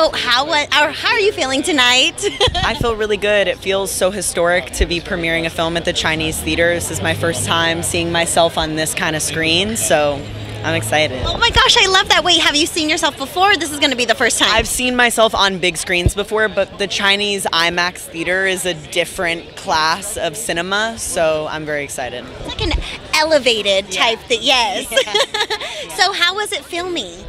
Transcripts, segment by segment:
So how are you feeling tonight? I feel really good. It feels so historic to be premiering a film at the Chinese theater. This is my first time seeing myself on this kind of screen, so I'm excited. Oh my gosh, I love that. Wait, have you seen yourself before? This is going to be the first time. I've seen myself on big screens before, but the Chinese IMAX theater is a different class of cinema, so I'm very excited. It's like an elevated type thing, yes. Yeah. So how was it filming?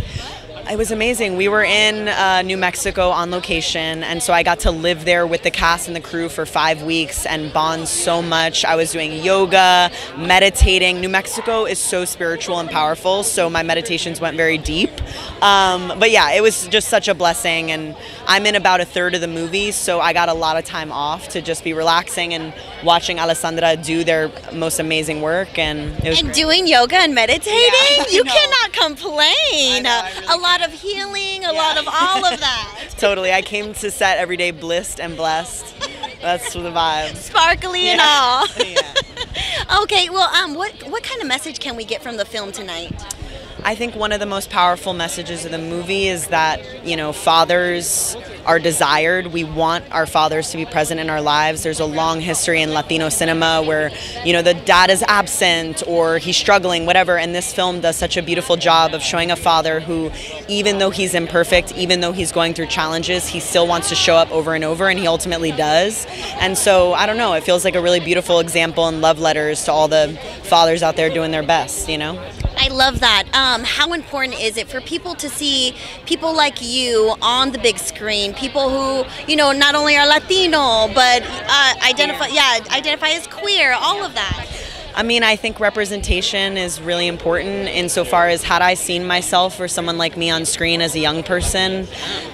It was amazing. We were in New Mexico on location, and so I got to live there with the cast and the crew for 5 weeks and bond so much. I was doing yoga, meditating. New Mexico is so spiritual and powerful, so my meditations went very deep. But yeah, it was just such a blessing, and I'm in about a third of the movie, so I got a lot of time off to just be relaxing and watching Alessandra do their most amazing work. And it was great. Doing yoga and meditating? Yeah, you cannot complain. Really a lot of healing, a lot of all of that. Totally. I came to set every day blissed and blessed. That's the vibe. Sparkly and all. Yeah. Okay, well, what kind of message can we get from the film tonight? I think one of the most powerful messages of the movie is that, you know, fathers are desired. We want our fathers to be present in our lives. There's a long history in Latino cinema where, you know, the dad is absent or he's struggling, whatever, and this film does such a beautiful job of showing a father who, even though he's imperfect, even though he's going through challenges, he still wants to show up over and over, and he ultimately does. And so, I don't know, it feels like a really beautiful example and love letters to all the fathers out there doing their best, you know? I love that. How important is it for people to see people like you on the big screen, people who, you know, not only are Latino, but identify as queer, all of that? I mean, I think representation is really important insofar as had I seen myself or someone like me on screen as a young person,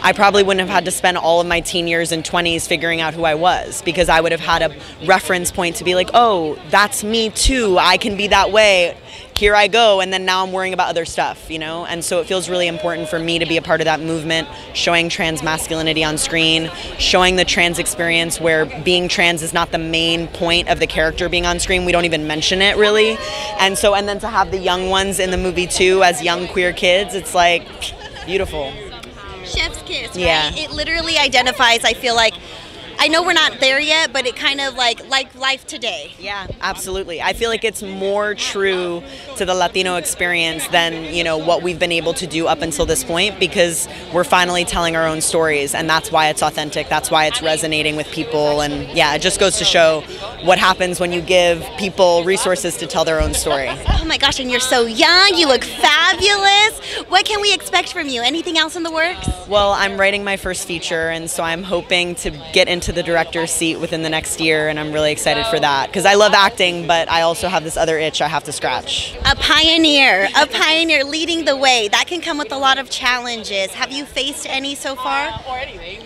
I probably wouldn't have had to spend all of my teen years and 20s figuring out who I was, because I would have had a reference point to be like, oh, that's me too, I can be that way. Here I go, and then now I'm worrying about other stuff, you know? And so it feels really important for me to be a part of that movement, showing trans masculinity on screen, showing the trans experience where being trans is not the main point of the character being on screen. We don't even mention it, really. And then to have the young ones in the movie, too, as young queer kids, it's like, beautiful. Chef's kiss, right? Yeah. It literally identifies, I feel like, I know we're not there yet, but it kind of like life today. Yeah, absolutely. I feel like it's more true to the Latino experience than, you know, what we've been able to do up until this point, because we're finally telling our own stories, and that's why it's authentic. That's why it's resonating with people. And yeah, it just goes to show what happens when you give people resources to tell their own story. Oh my gosh, and you're so young. You look fabulous. What can we expect from you? Anything else in the works? Well, I'm writing my first feature, and so I'm hoping to get into the director's seat within the next year, and I'm really excited for that because I love acting, but I also have this other itch I have to scratch. A pioneer leading the way. That can come with a lot of challenges. Have you faced any so far?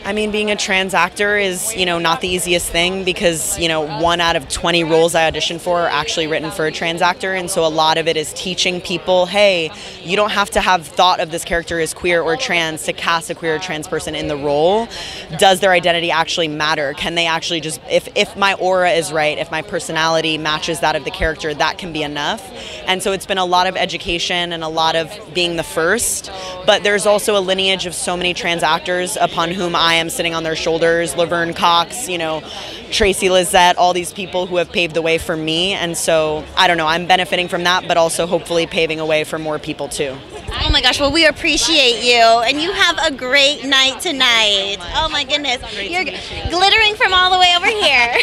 I mean, being a trans actor is, you know, not the easiest thing because, you know, 1 out of 20 roles I audition for are actually written for a trans actor, and so a lot of it is teaching people, hey, you don't have to have thought of this character as queer or trans to cast a queer or trans person in the role. Does their identity actually matter? Can they actually just, if my aura is right, if my personality matches that of the character, that can be enough. And so it's been a lot of education and a lot of being the first, but there's also a lineage of so many trans actors upon whom I am sitting on their shoulders. Laverne Cox, you know, Tracy Lizette, all these people who have paved the way for me. And so, I don't know, I'm benefiting from that, but also hopefully paving a way for more people too. Oh my gosh, well, we appreciate you, and you have a great night tonight. Oh my goodness, you're glittering from all the way over here.